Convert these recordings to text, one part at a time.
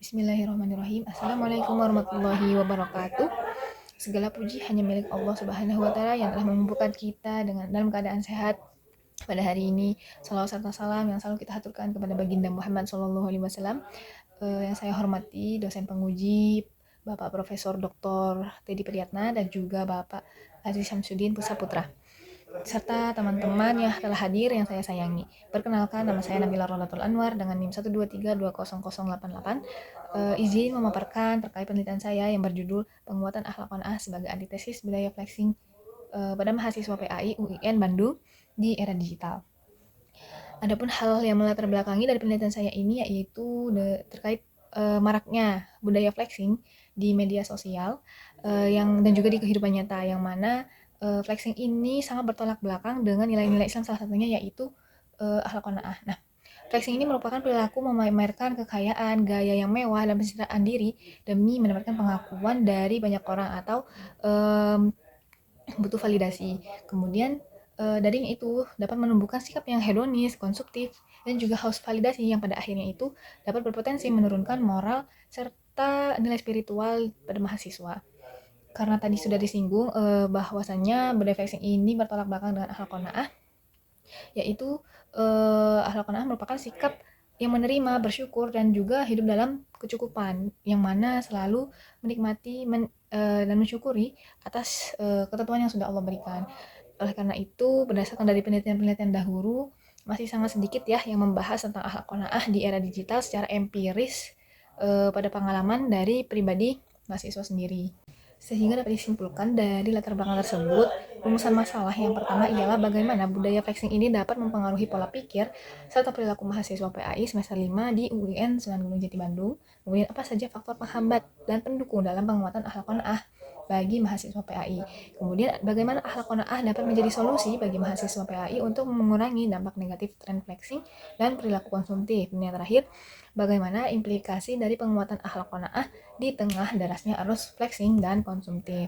Bismillahirrahmanirrahim. Assalamualaikum warahmatullahi wabarakatuh. Segala puji hanya milik Allah Subhanahu wa Ta'ala yang telah mengumpulkan kita dalam keadaan sehat pada hari ini. Salawat serta salam yang selalu kita haturkan kepada baginda Muhammad SAW. Yang saya hormati dosen penguji Bapak Profesor Dr. Teddy Priyatna dan juga Bapak Aziz Syamsuddin Pusaputra, serta teman-teman yang telah hadir yang saya sayangi. Perkenalkan, nama saya Nabila Rodatul Anwar dengan NIM 123200088. Izin memaparkan terkait penelitian saya yang berjudul Penguatan Akhlak Qanaah sebagai Antitesis Budaya Flexing pada mahasiswa PAI UIN Bandung di era digital. Adapun hal yang melatar belakangi dari penelitian saya ini yaitu terkait maraknya budaya flexing di media sosial dan juga di kehidupan nyata, yang mana flexing ini sangat bertolak belakang dengan nilai-nilai Islam, salah satunya yaitu akhlak qanaah. Nah, flexing ini merupakan perilaku memamerkan kekayaan, gaya yang mewah, dan pencitraan diri demi mendapatkan pengakuan dari banyak orang atau butuh validasi. Kemudian dari itu dapat menumbuhkan sikap yang hedonis, konsumtif, dan juga haus validasi yang pada akhirnya itu dapat berpotensi menurunkan moral serta nilai spiritual pada mahasiswa. Karena tadi sudah disinggung bahwasannya budaya flexing ini bertolak belakang dengan akhlak qanaah, yaitu akhlak qanaah merupakan sikap yang menerima, bersyukur, dan juga hidup dalam kecukupan, yang mana selalu menikmati dan mensyukuri atas ketentuan yang sudah Allah berikan. Oleh karena itu, berdasarkan dari penelitian-penelitian dahulu, masih sangat sedikit ya yang membahas tentang akhlak qanaah di era digital secara empiris pada pengalaman dari pribadi mahasiswa sendiri. Sehingga dapat disimpulkan dari latar belakang tersebut, rumusan masalah yang pertama ialah bagaimana budaya flexing ini dapat mempengaruhi pola pikir serta perilaku mahasiswa PAI semester 5 di UIN Sunan Gunung Jati Bandung. Kemudian apa saja faktor penghambat dan pendukung dalam penguatan akhlak qanaah bagi mahasiswa PAI. Kemudian bagaimana akhlak qanaah dapat menjadi solusi bagi mahasiswa PAI untuk mengurangi dampak negatif tren flexing dan perilaku konsumtif. Dan yang terakhir, bagaimana implikasi dari penguatan akhlak qanaah di tengah derasnya arus flexing dan konsumtif.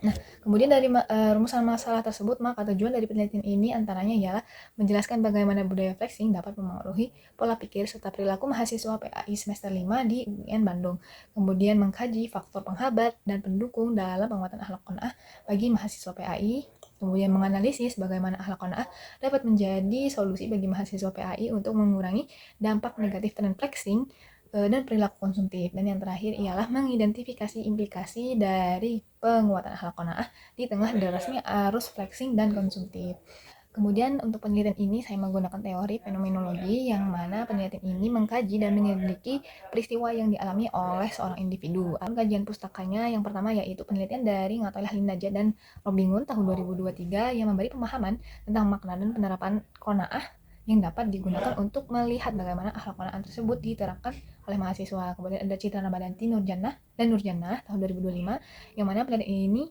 Nah, kemudian dari rumusan masalah tersebut, maka tujuan dari penelitian ini antaranya ialah menjelaskan bagaimana budaya flexing dapat mempengaruhi pola pikir serta perilaku mahasiswa PAI semester 5 di UIN Bandung. Kemudian mengkaji faktor penghambat dan pendukung dalam penguatan akhlak qanaah bagi mahasiswa PAI. Kemudian menganalisis bagaimana akhlak qanaah dapat menjadi solusi bagi mahasiswa PAI untuk mengurangi dampak negatif tren flexing dan perilaku konsumtif. Dan yang terakhir ialah mengidentifikasi implikasi dari penguatan akhlak qanaah di tengah derasnya arus flexing dan konsumtif. Kemudian untuk penelitian ini saya menggunakan teori fenomenologi, yang mana penelitian ini mengkaji dan menyelidiki peristiwa yang dialami oleh seorang individu. Kajian pustakanya yang pertama yaitu penelitian dari Ngatoilah Lindaja dan Robingun tahun 2023 yang memberi pemahaman tentang makna dan penerapan qanaah yang dapat digunakan untuk melihat bagaimana akhlak qanaah tersebut diterapkan oleh mahasiswa. Kemudian ada Citra Ramadhanti Nurjannah tahun 2025, yang mana penelitian ini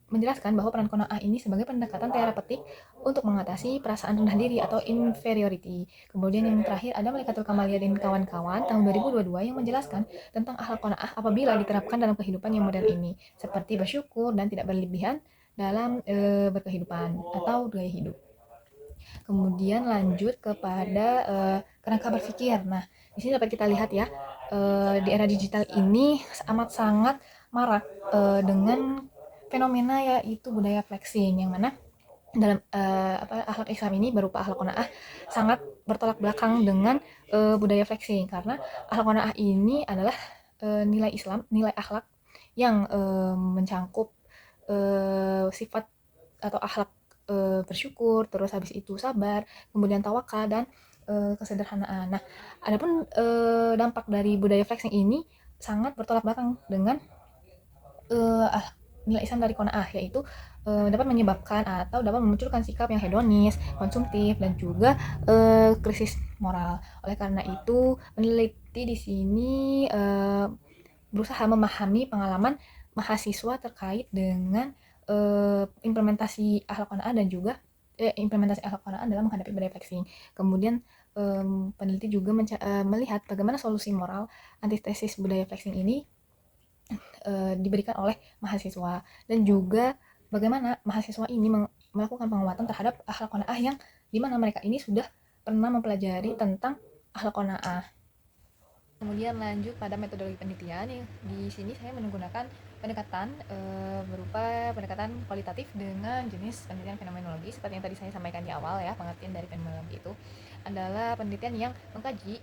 menjelaskan bahwa peran qanaah ini sebagai pendekatan terapeutik untuk mengatasi perasaan rendah diri atau inferiority. Kemudian yang terakhir ada Malikatul Kamalia dan kawan-kawan tahun 2022 yang menjelaskan tentang akhlak qanaah apabila diterapkan dalam kehidupan yang modern ini, seperti bersyukur dan tidak berlebihan dalam berkehidupan atau gaya hidup. Kemudian lanjut kepada kerangka berpikir. Nah, di sini dapat kita lihat ya, di era digital ini amat sangat marak dengan fenomena yaitu budaya flexing, yang mana dalam akhlak Islam ini berupa akhlak qanaah sangat bertolak belakang dengan budaya flexing, karena akhlak qanaah ini adalah nilai Islam, nilai akhlak yang mencangkup sifat atau akhlak bersyukur, terus habis itu sabar, kemudian tawakal, dan kesederhanaan. Nah, adapun dampak dari budaya flexing ini sangat bertolak belakang dengan nilai Islam dari qanaah, yaitu dapat menyebabkan atau dapat memunculkan sikap yang hedonis, konsumtif, dan juga krisis moral. Oleh karena itu, peneliti di sini berusaha memahami pengalaman mahasiswa terkait dengan implementasi akhlak qanaah dan juga implementasi akhlak qanaah dalam menghadapi budaya flexing. Kemudian peneliti juga melihat bagaimana solusi moral antitesis budaya flexing ini diberikan oleh mahasiswa, dan juga bagaimana mahasiswa ini melakukan penguatan terhadap akhlak qanaah yang dimana mereka ini sudah pernah mempelajari tentang akhlak qanaah. Kemudian lanjut pada metodologi penelitian. Di sini saya menggunakan pendekatan berupa pendekatan kualitatif dengan jenis penelitian fenomenologi. Seperti yang tadi saya sampaikan di awal ya, pengertian dari fenomenologi itu adalah penelitian yang mengkaji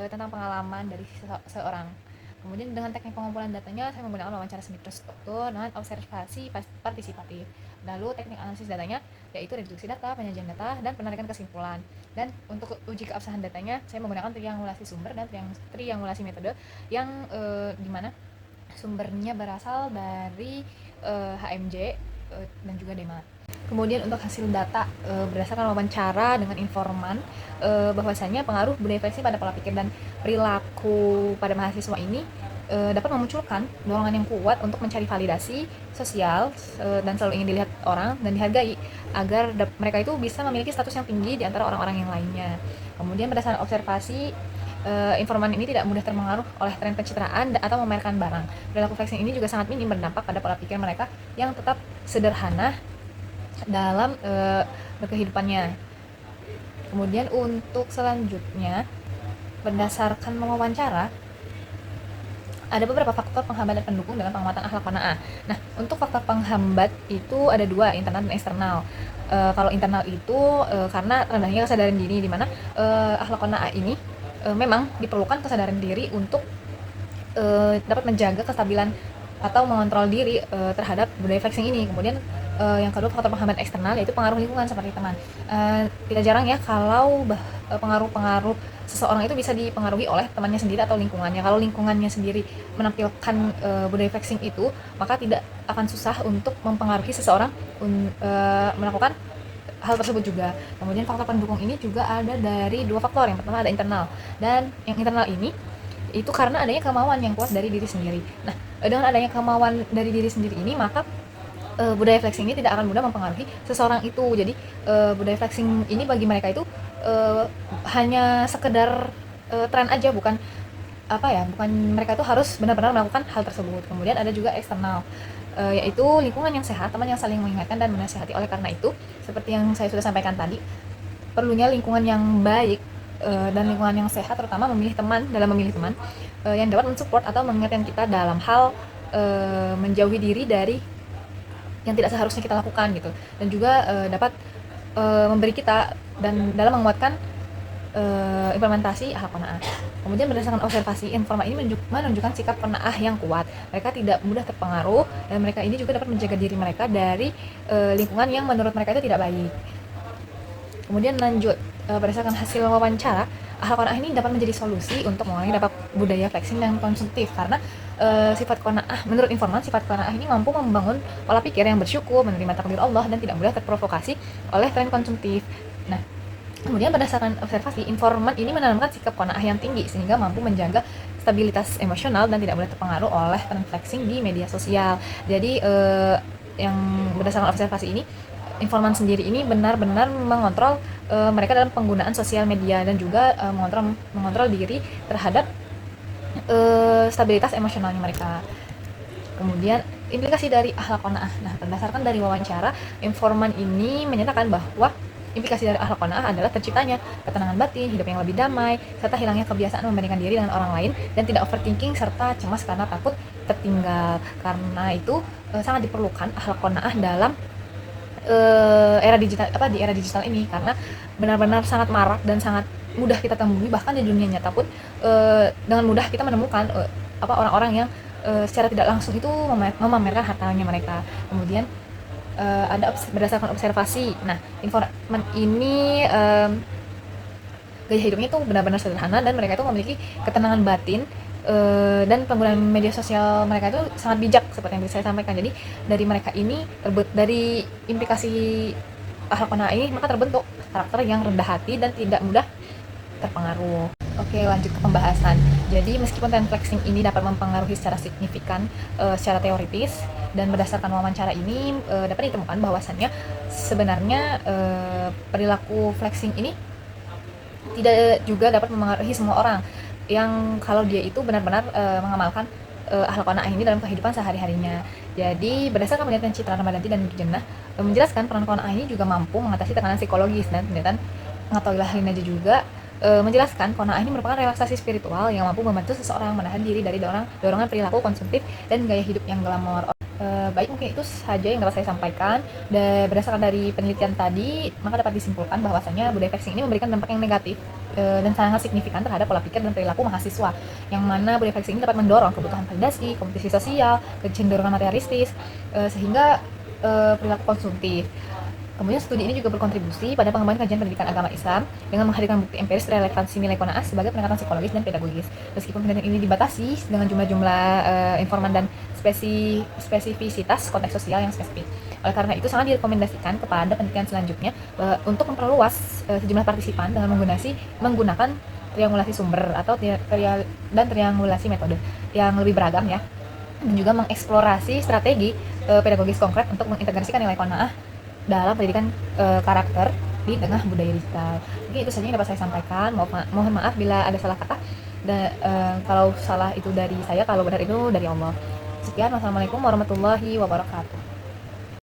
tentang pengalaman dari seseorang. Kemudian dengan teknik pengumpulan datanya saya menggunakan wawancara semi terstruktur dengan observasi partisipatif. Lalu teknik analisis datanya yaitu reduksi data, penyajian data, dan penarikan kesimpulan. Dan untuk uji keabsahan datanya saya menggunakan triangulasi sumber dan triangulasi metode yang dimana sumbernya berasal dari HMJ dan juga DEMA. Kemudian untuk hasil data berdasarkan wawancara dengan informan bahwasanya pengaruh budaya fleksing pada pola pikir dan perilaku pada mahasiswa ini dapat memunculkan dorongan yang kuat untuk mencari validasi sosial dan selalu ingin dilihat orang dan dihargai agar mereka itu bisa memiliki status yang tinggi di antara orang-orang yang lainnya. Kemudian berdasarkan observasi informan ini tidak mudah terpengaruh oleh tren pencitraan atau memamerkan barang. Perilaku flexing ini juga sangat minim berdampak pada pola pikir mereka yang tetap sederhana dalam berkehidupannya. Kemudian untuk selanjutnya, berdasarkan wawancara, ada beberapa faktor penghambat dan pendukung dalam penguatan akhlak qanaah. Nah, untuk faktor penghambat itu ada dua, internal dan eksternal. Kalau internal itu karena rendahnya kesadaran diri, di mana akhlak qanaah ini memang diperlukan kesadaran diri untuk dapat menjaga kestabilan atau mengontrol diri terhadap budaya flexing ini. Kemudian yang kedua, faktor penghambat eksternal yaitu pengaruh lingkungan seperti teman. Tidak jarang ya kalau pengaruh-pengaruh seseorang itu bisa dipengaruhi oleh temannya sendiri atau lingkungannya. Kalau lingkungannya sendiri menampilkan budaya flexing itu, maka tidak akan susah untuk mempengaruhi seseorang melakukan hal tersebut juga. Kemudian faktor pendukung ini juga ada dari dua faktor. Yang pertama ada internal, dan yang internal ini itu karena adanya kemauan yang kuat dari diri sendiri. Nah, dengan adanya kemauan dari diri sendiri ini, maka budaya flexing ini tidak akan mudah mempengaruhi seseorang itu. Jadi budaya flexing ini bagi mereka itu hanya sekedar tren aja, bukan bukan mereka itu harus benar-benar melakukan hal tersebut. Kemudian ada juga eksternal, yaitu lingkungan yang sehat, teman yang saling mengingatkan dan menasihati. Oleh karena itu, seperti yang saya sudah sampaikan tadi, perlunya lingkungan yang baik dan lingkungan yang sehat, terutama memilih teman yang dapat mensupport atau mengingatkan kita dalam hal menjauhi diri dari yang tidak seharusnya kita lakukan gitu, dan juga dapat memberi kita dan dalam menguatkan implementasi akhlak qanaah. Kemudian berdasarkan observasi, informan ini menunjukkan sikap qanaah yang kuat. Mereka tidak mudah terpengaruh dan mereka ini juga dapat menjaga diri mereka dari lingkungan yang menurut mereka itu tidak baik. Kemudian lanjut, berdasarkan hasil wawancara, akhlak qanaah ini dapat menjadi solusi untuk mengurangi dampak budaya flexing dan konsumtif, karena sifat qanaah, menurut informan, sifat qanaah ini mampu membangun pola pikir yang bersyukur, menerima takdir Allah, dan tidak mudah terprovokasi oleh tren konsumtif. Nah, kemudian berdasarkan observasi, informan ini menanamkan sikap qanaah yang tinggi sehingga mampu menjaga stabilitas emosional dan tidak mudah terpengaruh oleh tren flexing di media sosial. Jadi yang berdasarkan observasi ini, informan sendiri ini benar-benar mengontrol mereka dalam penggunaan sosial media dan juga mengontrol diri terhadap stabilitas emosionalnya mereka. Kemudian implikasi dari akhlak qanaah. Nah, berdasarkan dari wawancara, informan ini menyatakan bahwa implikasi dari akhlak qanaah adalah terciptanya ketenangan batin, hidup yang lebih damai, serta hilangnya kebiasaan membandingkan diri dengan orang lain dan tidak overthinking serta cemas karena takut tertinggal. Karena itu sangat diperlukan akhlak qanaah dalam era digital ini, karena benar-benar sangat marak dan sangat mudah kita temui, bahkan di dunia nyata pun dengan mudah kita menemukan orang-orang yang secara tidak langsung itu memamerkan hartanya mereka. Kemudian ada berdasarkan observasi. Nah, informan ini gaya hidupnya itu benar-benar sederhana dan mereka itu memiliki ketenangan batin, dan penggunaan media sosial mereka itu sangat bijak seperti yang saya sampaikan. Jadi dari mereka ini dari implikasi akhlak qanaah ini maka terbentuk karakter yang rendah hati dan tidak mudah terpengaruh. Oke, lanjut ke pembahasan. Jadi meskipun tren flexing ini dapat mempengaruhi secara signifikan secara teoritis, dan berdasarkan wawancara ini dapat ditemukan bahwasannya sebenarnya perilaku flexing ini tidak juga dapat mempengaruhi semua orang yang kalau dia itu benar-benar mengamalkan akhlak qanaah ini dalam kehidupan sehari-harinya. Jadi berdasarkan penelitian Citra Ramadhanti dan Jannah menjelaskan peran qanaah ini juga mampu mengatasi tekanan psikologis, dan penelitian Ngatoilah Linaja juga menjelaskan qanaah ini merupakan relaksasi spiritual yang mampu membantu seseorang menahan diri dari dorongan perilaku konsumtif dan gaya hidup yang glamor. Baik, mungkin itu saja yang dapat saya sampaikan. Berdasarkan dari penelitian tadi, maka dapat disimpulkan bahwasanya budaya flexing ini memberikan dampak yang negatif dan sangat signifikan terhadap pola pikir dan perilaku mahasiswa, yang mana budaya flexing ini dapat mendorong kebutuhan validasi, kompetisi sosial, kecenderungan materialistis, sehingga perilaku konsumtif. Kemudian studi ini juga berkontribusi pada pengembangan kajian pendidikan agama Islam dengan menghadirkan bukti empiris relevansi nilai qanaah sebagai pendekatan psikologis dan pedagogis. Meskipun penelitian ini dibatasi dengan jumlah-jumlah informan dan spesifisitas konteks sosial yang spesifik. Oleh karena itu sangat direkomendasikan kepada penelitian selanjutnya untuk memperluas sejumlah partisipan dengan menggunakan triangulasi sumber atau dan triangulasi metode yang lebih beragam ya, dan juga mengeksplorasi strategi pedagogis konkret untuk mengintegrasikan nilai qanaah dalam pendidikan karakter di tengah budaya digital. Mungkin itu saja yang dapat saya sampaikan. Mohon maaf bila ada salah kata. Dan kalau salah itu dari saya, kalau benar itu dari Allah. Sekian, wassalamualaikum warahmatullahi wabarakatuh.